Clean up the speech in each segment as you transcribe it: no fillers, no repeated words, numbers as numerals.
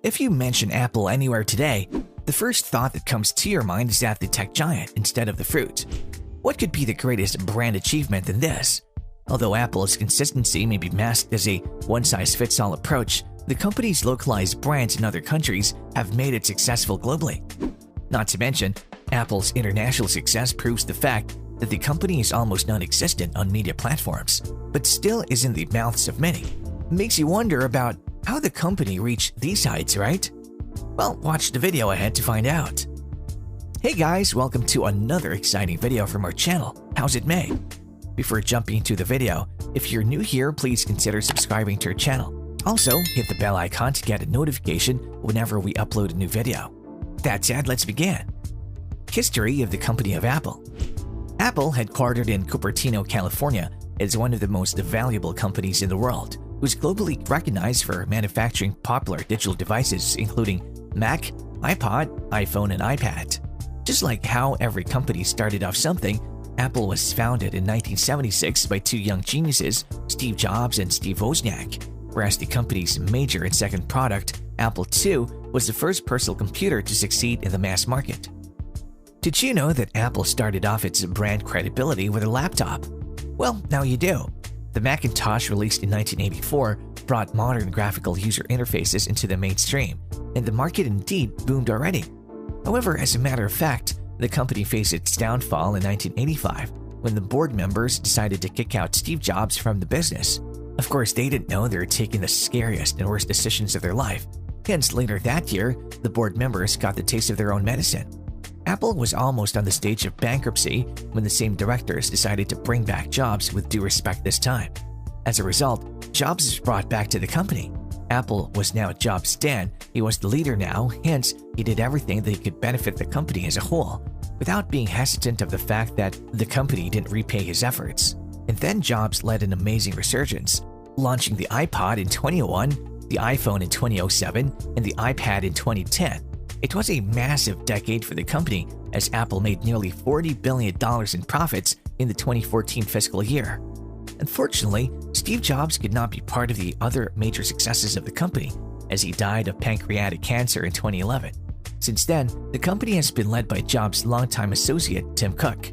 If you mention Apple anywhere today, the first thought that comes to your mind is that the tech giant instead of the fruit. What could be the greatest brand achievement than this? Although Apple's consistency may be masked as a one-size-fits-all approach, the company's localized brands in other countries have made it successful globally. Not to mention, Apple's international success proves the fact that the company is almost non-existent on media platforms, but still is in the mouths of many. It makes you wonder about how the company reached these heights, right? Well, watch the video ahead to find out. Hey guys, welcome to another exciting video from our channel, How's It May? Before jumping into the video, if you're new here, please consider subscribing to our channel. Also, hit the bell icon to get a notification whenever we upload a new video. That said, let's begin. History of the company of Apple. Apple, headquartered in Cupertino, California, is one of the most valuable companies in the world, who's globally recognized for manufacturing popular digital devices including Mac, iPod, iPhone, and iPad. Just like how every company started off something, Apple was founded in 1976 by two young geniuses, Steve Jobs and Steve Wozniak, whereas the company's major and second product, Apple II, was the first personal computer to succeed in the mass market. Did you know that Apple started off its brand credibility with a laptop? Well, now you do. The Macintosh, released in 1984, brought modern graphical user interfaces into the mainstream, and the market indeed boomed already. However, as a matter of fact, the company faced its downfall in 1985 when the board members decided to kick out Steve Jobs from the business. Of course, they didn't know they were taking the scariest and worst decisions of their life. Hence, later that year, the board members got the taste of their own medicine. Apple was almost on the stage of bankruptcy when the same directors decided to bring back Jobs with due respect this time. As a result, Jobs was brought back to the company. Apple was now Jobs' den. He was the leader now, hence he did everything that could benefit the company as a whole, without being hesitant of the fact that the company didn't repay his efforts. And then Jobs led an amazing resurgence, launching the iPod in 2001, the iPhone in 2007, and the iPad in 2010. It was a massive decade for the company as Apple made nearly $40 billion in profits in the 2014 fiscal year. Unfortunately, Steve Jobs could not be part of the other major successes of the company as he died of pancreatic cancer in 2011. Since then, the company has been led by Jobs' longtime associate, Tim Cook.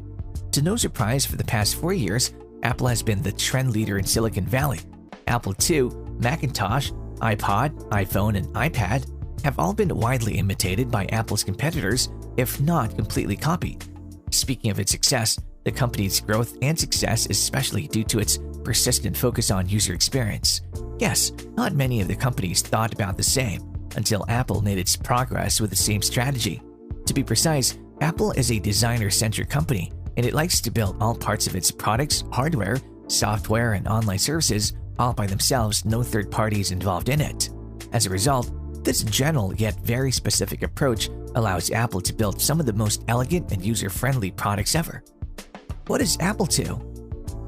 To no surprise, for the past 4 years, Apple has been the trend leader in Silicon Valley. Apple II, Macintosh, iPod, iPhone, and iPad have all been widely imitated by Apple's competitors, if not completely copied. Speaking of its success, the company's growth and success is especially due to its persistent focus on user experience. Yes, not many of the companies thought about the same until Apple made its progress with the same strategy. To be precise, Apple is a designer-centric company, and it likes to build all parts of its products, hardware, software, and online services all by themselves, no third parties involved in it. As a result, this general yet very specific approach allows Apple to build some of the most elegant and user-friendly products ever. What is Apple II?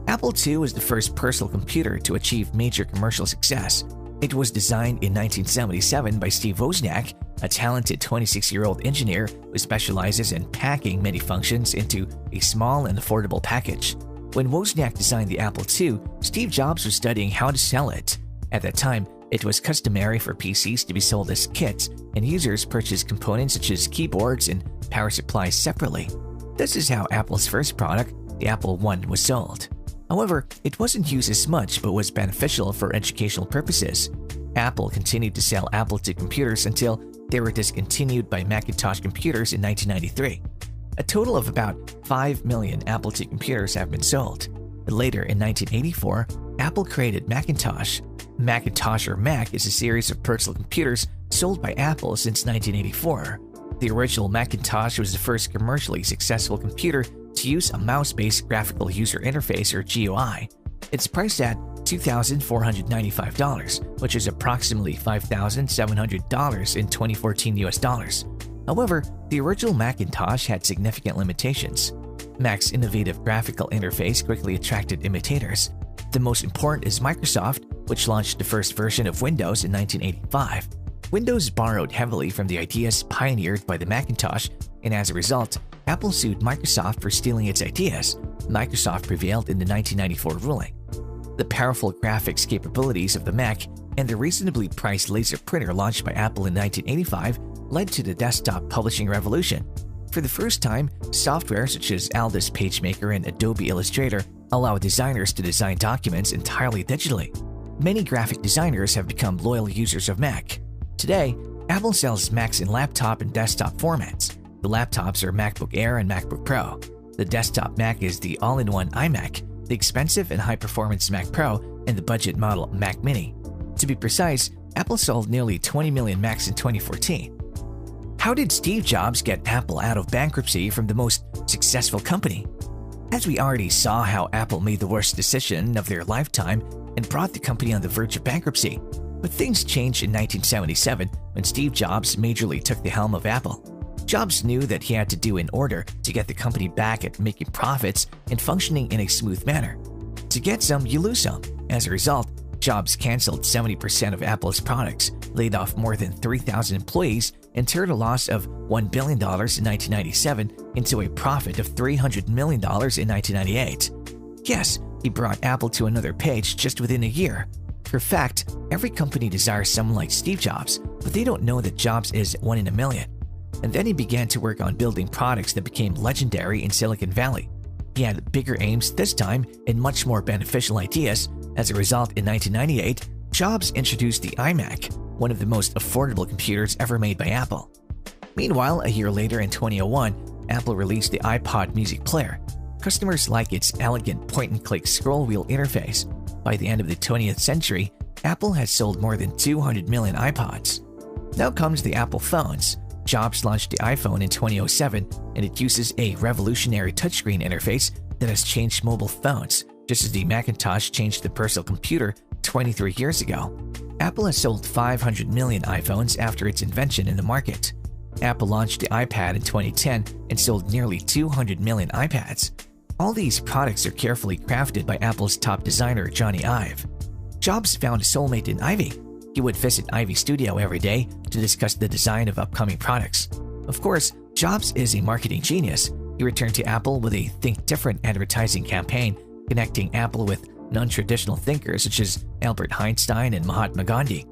Apple II was the first personal computer to achieve major commercial success. It was designed in 1977 by Steve Wozniak, a talented 26-year-old engineer who specializes in packing many functions into a small and affordable package. When Wozniak designed the Apple II, Steve Jobs was studying how to sell it. At that time, it was customary for PCs to be sold as kits, and users purchased components such as keyboards and power supplies separately. This is how Apple's first product, the Apple I, was sold. However, it wasn't used as much but was beneficial for educational purposes. Apple continued to sell Apple II computers until they were discontinued by Macintosh Computers in 1993. A total of about 5 million Apple II computers have been sold. Later in 1984, Apple created Macintosh. Macintosh or Mac is a series of personal computers sold by Apple since 1984. The original Macintosh was the first commercially successful computer to use a mouse-based graphical user interface or GUI. It's priced at $2,495, which is approximately $5,700 in 2014 US dollars. However, the original Macintosh had significant limitations. Mac's innovative graphical interface quickly attracted imitators. The most important is Microsoft, which launched the first version of Windows in 1985. Windows borrowed heavily from the ideas pioneered by the Macintosh, and as a result, Apple sued Microsoft for stealing its ideas. Microsoft prevailed in the 1994 ruling. The powerful graphics capabilities of the Mac and the reasonably priced laser printer launched by Apple in 1985 led to the desktop publishing revolution. For the first time, software such as Aldus PageMaker and Adobe Illustrator allow designers to design documents entirely digitally. Many graphic designers have become loyal users of Mac. Today, Apple sells Macs in laptop and desktop formats. The laptops are MacBook Air and MacBook Pro. The desktop Mac is the all-in-one iMac, the expensive and high-performance Mac Pro, and the budget model Mac Mini. To be precise, Apple sold nearly 20 million Macs in 2014. How did Steve Jobs get Apple out of bankruptcy from the most successful company? As we already saw how Apple made the worst decision of their lifetime and brought the company on the verge of bankruptcy. But things changed in 1977 when Steve Jobs majorly took the helm of Apple. Jobs knew that he had to do in order to get the company back at making profits and functioning in a smooth manner. To get some, you lose some. As a result, Jobs canceled 70% of Apple's products, laid off more than 3,000 employees, and turned a loss of $1 billion in 1997 into a profit of $300 million in 1998. Yes, he brought Apple to another page just within a year. For fact, every company desires someone like Steve Jobs, but they don't know that Jobs is one in a million. And then he began to work on building products that became legendary in Silicon Valley. He had bigger aims this time and much more beneficial ideas. As a result, in 1998, Jobs introduced the iMac, one of the most affordable computers ever made by Apple. Meanwhile, a year later in 2001, Apple released the iPod music player. Customers like its elegant point-and-click scroll wheel interface. By the end of the 20th century, Apple has sold more than 200 million iPods. Now comes the Apple phones. Jobs launched the iPhone in 2007, and it uses a revolutionary touchscreen interface that has changed mobile phones, just as the Macintosh changed the personal computer 23 years ago. Apple has sold 500 million iPhones after its invention in the market. Apple launched the iPad in 2010 and sold nearly 200 million iPads. All these products are carefully crafted by Apple's top designer, Johnny Ive. Jobs found a soulmate in Ivy. He would visit Ivy's studio every day to discuss the design of upcoming products. Of course, Jobs is a marketing genius. He returned to Apple with a Think Different advertising campaign, connecting Apple with non-traditional thinkers such as Albert Einstein and Mahatma Gandhi.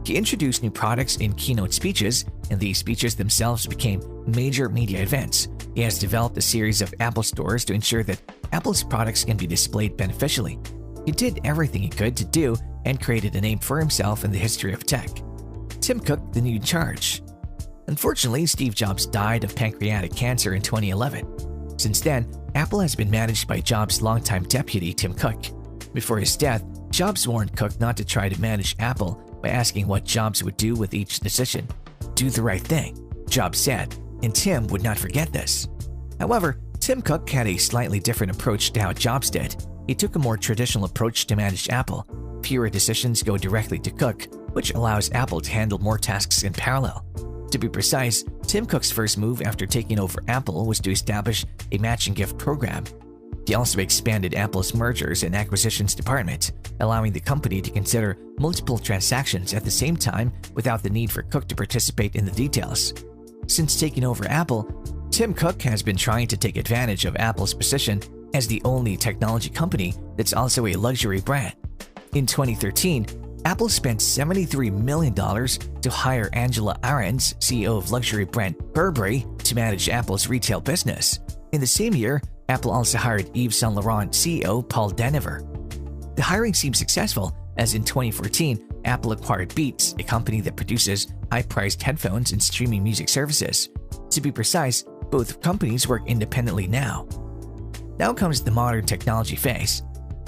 He introduced new products in keynote speeches, and these speeches themselves became major media events. He has developed a series of Apple stores to ensure that Apple's products can be displayed beneficially. He did everything he could to do and created a name for himself in the history of tech. Tim Cook, the new in charge. Unfortunately, Steve Jobs died of pancreatic cancer in 2011. Since then, Apple has been managed by Jobs' longtime deputy, Tim Cook. Before his death, Jobs warned Cook not to try to manage Apple by asking what Jobs would do with each decision. Do the right thing, Jobs said, and Tim would not forget this. However, Tim Cook had a slightly different approach to how Jobs did. He took a more traditional approach to manage Apple. Fewer decisions go directly to Cook, which allows Apple to handle more tasks in parallel. To be precise, Tim Cook's first move after taking over Apple was to establish a matching gift program. He also expanded Apple's mergers and acquisitions department, allowing the company to consider multiple transactions at the same time without the need for Cook to participate in the details. Since taking over Apple, Tim Cook has been trying to take advantage of Apple's position as the only technology company that's also a luxury brand. In 2013, Apple spent $73 million to hire Angela Ahrendts, CEO of luxury brand Burberry, to manage Apple's retail business. In the same year, Apple also hired Yves Saint Laurent CEO Paul Deniver. The hiring seemed successful, as in 2014, Apple acquired Beats, a company that produces high-priced headphones and streaming music services. To be precise, both companies work independently now. Now comes the modern technology phase.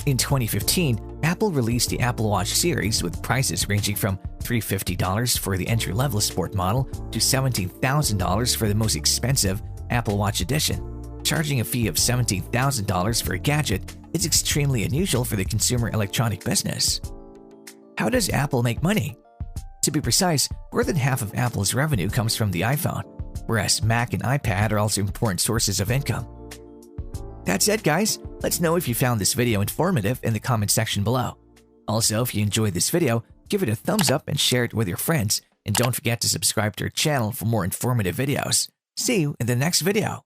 In 2015, Apple released the Apple Watch series with prices ranging from $350 for the entry-level sport model to $17,000 for the most expensive Apple Watch edition. Charging a fee of $17,000 for a gadget is extremely unusual for the consumer electronic business. How does Apple make money? To be precise, more than half of Apple's revenue comes from the iPhone, whereas Mac and iPad are also important sources of income. That's it, guys. Let's know if you found this video informative in the comment section below. Also, if you enjoyed this video, give it a thumbs up and share it with your friends. And don't forget to subscribe to our channel for more informative videos. See you in the next video.